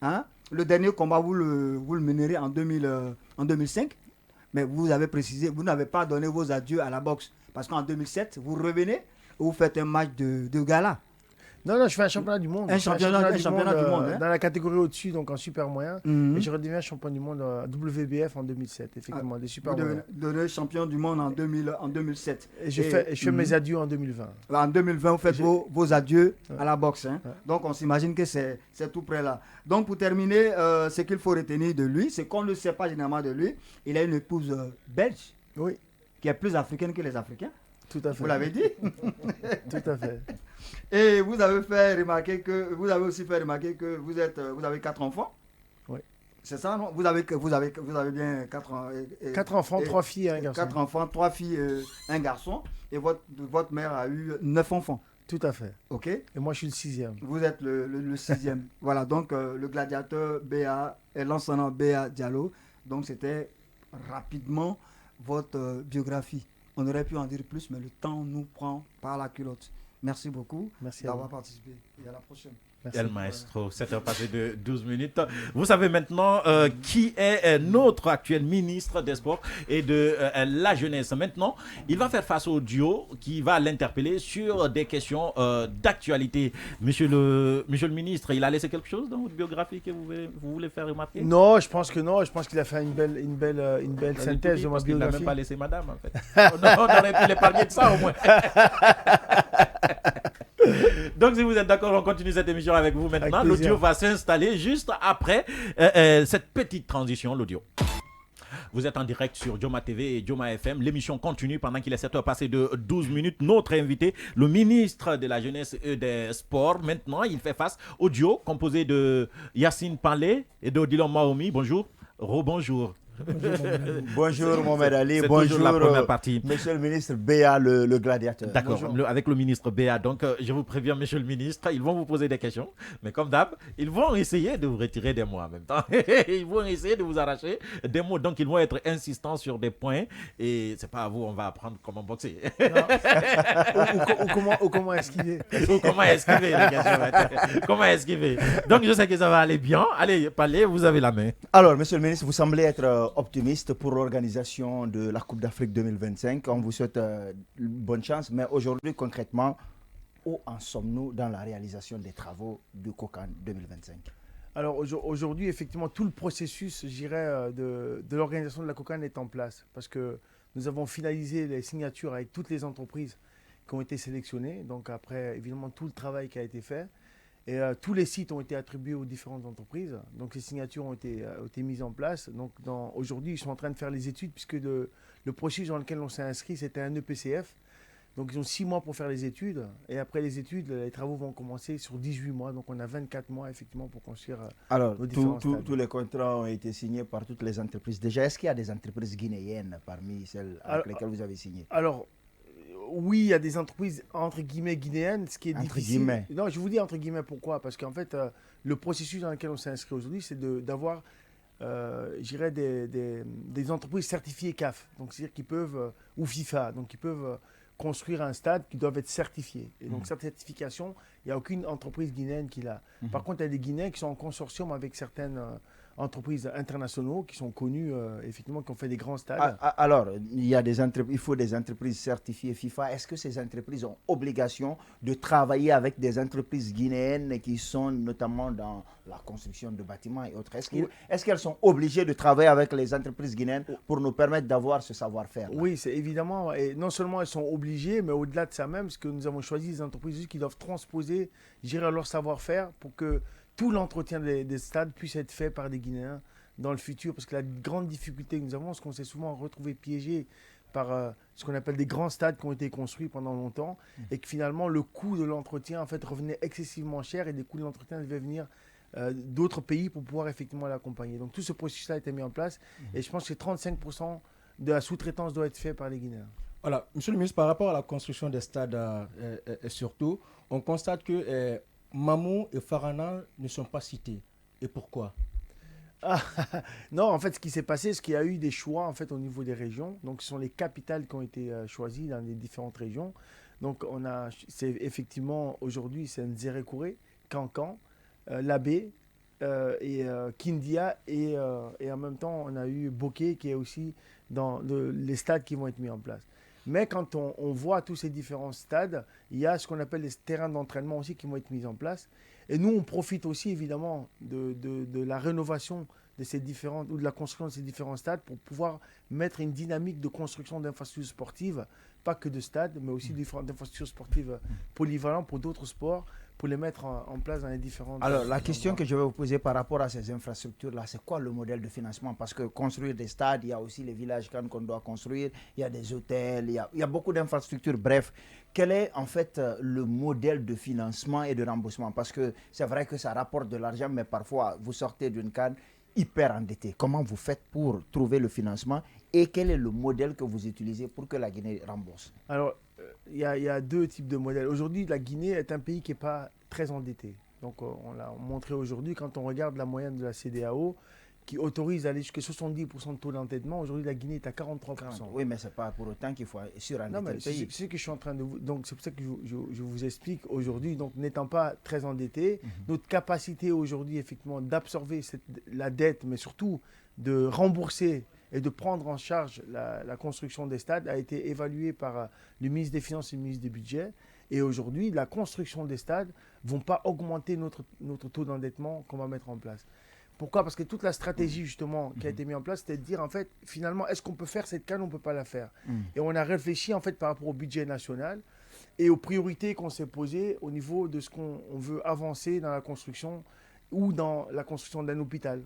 Hein? Le dernier combat, vous le mènerez en 2005. Mais vous avez précisé, vous n'avez pas donné vos adieux à la boxe. Parce qu'en 2007, vous revenez et vous faites un match de gala. Non, non, je fais un championnat du monde. Un Je fais championnat, un du monde championnat du monde. Hein? dans la catégorie au-dessus, donc en super moyen. Et Mhm. je redeviens champion du monde WBF en 2007, Ah, effectivement, des vous super moyens. devenez champion du monde en 2007. Et je fais mes Mhm. adieux en 2020. En 2020, vous faites J'ai- vos adieux Ouais, à la boxe. Hein. ouais. Donc, on s'imagine que c'est tout près là. Donc, pour terminer, ce qu'il faut retenir de lui, c'est qu'on ne sait pas généralement de lui. Il a une épouse belge Oui, qui est plus africaine que les Africains. tout à Vous fait. l'avez dit. Tout à fait. Et vous avez aussi fait remarquer que vous avez 4 enfants. Oui. C'est ça, non? Vous avez bien 4 enfants, et 3 filles et un garçon. 4 enfants, 3 filles, un garçon. Et votre mère a eu 9 enfants. Tout à fait. Ok? Et moi, je suis le 6e. Vous êtes le sixième. Voilà, donc le gladiateur BA et l'enseignant BA Diallo. Donc c'était rapidement votre biographie. On aurait pu en dire plus, mais le temps nous prend par la culotte. Merci beaucoup Merci à d'avoir vous. participé. Et à la prochaine. Merci. El Maestro, 7 heures passées de 12 minutes. Vous savez maintenant qui est notre actuel ministre des Sports et de la jeunesse. Maintenant, il va faire face au duo qui va l'interpeller sur des questions d'actualité. Monsieur le ministre, il a laissé quelque chose dans votre biographie que vous voulez faire remarquer? Non, je pense que non. Je pense qu'il a fait une belle synthèse de ma Parce qu'il n'a même biographie. pas laissé madame, en fait. On aurait pu l'épargner de ça, au moins. Donc, si vous êtes d'accord, on continue cette émission avec vous maintenant. Avec plaisir. L'audio va s'installer juste après cette petite transition, l'audio. Vous êtes en direct sur Joma TV et Joma FM. L'émission continue pendant qu'il est 7 heures passées de 12 minutes. Notre invité, le ministre de la Jeunesse et des Sports, maintenant, il fait face au duo composé de Yacine Palé et d'Odilon Maomi. Bonjour. Rebonjour. Bonjour Mohamed Ali, C'est bonjour toujours la première partie. Monsieur le ministre Béa, le gladiateur. D'accord, avec le ministre Béa. Donc, je vous préviens, monsieur le ministre, ils vont vous poser des questions. Mais comme d'hab, ils vont essayer de vous retirer des mots en même temps. Ils vont essayer de vous arracher des mots. Donc, ils vont être insistants sur des points. Et c'est pas à vous, on va apprendre comment boxer. Ou comment esquiver. Ou comment esquiver les questions. Comment esquiver. Donc, je sais que ça va aller bien. Allez, parlez, vous avez la main. Alors, monsieur le ministre, vous semblez être optimiste pour l'organisation de la Coupe d'Afrique 2025. On vous souhaite bonne chance. Mais aujourd'hui, concrètement, où en sommes-nous dans la réalisation des travaux du COCAN 2025? Alors aujourd'hui, effectivement, tout le processus, je dirais, de l'organisation de la COCAN est en place. Parce que nous avons finalisé les signatures avec toutes les entreprises qui ont été sélectionnées. Donc après, évidemment, tout le travail qui a été fait. Et tous les sites ont été attribués aux différentes entreprises. Donc les signatures ont été mises en place. Donc aujourd'hui, ils sont en train de faire les études puisque le processus dans lequel on s'est inscrit, c'était un EPCF. Donc ils ont 6 mois pour faire les études. Et après les études, les travaux vont commencer sur 18 mois. Donc on a 24 mois effectivement pour construire Alors, nos différents stades. tous les contrats ont été signés par toutes les entreprises. Déjà, est-ce qu'il y a des entreprises guinéennes parmi celles avec lesquelles vous avez signé? Alors, oui, il y a des entreprises entre guillemets guinéennes, ce qui est Entre difficile. guillemets. Non, je vous dis entre guillemets pourquoi? Parce qu'en fait, le processus dans lequel on s'est inscrit aujourd'hui, c'est d'avoir, je dirais, des entreprises certifiées CAF, donc c'est-à-dire qu'ils peuvent, ou FIFA, donc ils peuvent construire un stade qui doivent être certifiés. Et donc cette certification, il n'y a aucune entreprise guinéenne qui l'a. Par contre, il y a des Guinéens qui sont en consortium avec certaines entreprises internationaux qui sont connues, effectivement, qui ont fait des grands stades. Alors, il faut des entreprises certifiées FIFA. Est-ce que ces entreprises ont obligation de travailler avec des entreprises guinéennes qui sont notamment dans la construction de bâtiments et autres? Est-ce qu'elles sont obligées de travailler avec les entreprises guinéennes pour nous permettre d'avoir ce savoir-faire? Oui, c'est évidemment. Et non seulement elles sont obligées, mais au-delà de ça même, parce que nous avons choisi des entreprises qui doivent transposer, gérer leur savoir-faire pour que tout l'entretien des stades puisse être fait par des Guinéens dans le futur. Parce que la grande difficulté que nous avons, c'est qu'on s'est souvent retrouvé piégé par ce qu'on appelle des grands stades qui ont été construits pendant longtemps et que finalement le coût de l'entretien en fait revenait excessivement cher et des coûts de l'entretien devaient venir d'autres pays pour pouvoir effectivement l'accompagner. Donc tout ce processus-là a été mis en place et je pense que 35% de la sous-traitance doit être fait par les Guinéens. Voilà, monsieur le ministre, par rapport à la construction des stades, surtout, on constate que Mamou et Farana ne sont pas cités. Et pourquoi? Non, en fait, ce qui s'est passé, c'est qu'il y a eu des choix en fait, au niveau des régions. Donc, ce sont les capitales qui ont été choisies dans les différentes régions. Donc, c'est effectivement, aujourd'hui, c'est Nzérékouré, Cancan, Labé, Kindia et en même temps on a eu Bokeh qui est aussi dans les stades qui vont être mis en place. Mais quand on voit tous ces différents stades, il y a ce qu'on appelle les terrains d'entraînement aussi qui vont être mis en place. Et nous, on profite aussi évidemment de la rénovation de ces différentes, ou de la construction de ces différents stades pour pouvoir mettre une dynamique de construction d'infrastructures sportives, pas que de stades, mais aussi d'infrastructures sportives polyvalentes pour d'autres sports, pour les mettre en place dans les différentes... Alors, la question que je vais vous poser par rapport à ces infrastructures-là, c'est quoi le modèle de financement? Parce que construire des stades, il y a aussi les villages qu'on doit construire, il y a des hôtels, il y a beaucoup d'infrastructures. Bref, quel est en fait le modèle de financement et de remboursement? Parce que c'est vrai que ça rapporte de l'argent, mais parfois, vous sortez d'une canne hyper endetté. Comment vous faites pour trouver le financement et quel est le modèle que vous utilisez pour que la Guinée rembourse? Alors, il y a deux types de modèles. Aujourd'hui, la Guinée est un pays qui n'est pas très endetté. Donc, on l'a montré aujourd'hui quand on regarde la moyenne de la CEDEAO qui autorise à aller jusqu'à 70% de taux d'endettement. Aujourd'hui, la Guinée est à 43%. 40. Oui, mais ce n'est pas pour autant qu'il faut surendetter le pays. C'est ce que je suis en train de vous... Donc, c'est pour ça que je vous explique aujourd'hui. Donc, n'étant pas très endetté, notre capacité aujourd'hui, effectivement, d'absorber la dette, mais surtout de rembourser et de prendre en charge la construction des stades a été évaluée par le ministre des Finances et le ministre des Budgets. Et aujourd'hui, la construction des stades ne vont pas augmenter notre taux d'endettement qu'on va mettre en place. Pourquoi? Parce que toute la stratégie justement qui a été mise en place, c'était de dire en fait, finalement, est-ce qu'on peut faire cette canne ou on ne peut pas la faire? Et on a réfléchi en fait par rapport au budget national et aux priorités qu'on s'est posées au niveau de ce qu'on veut avancer dans la construction ou dans la construction d'un hôpital.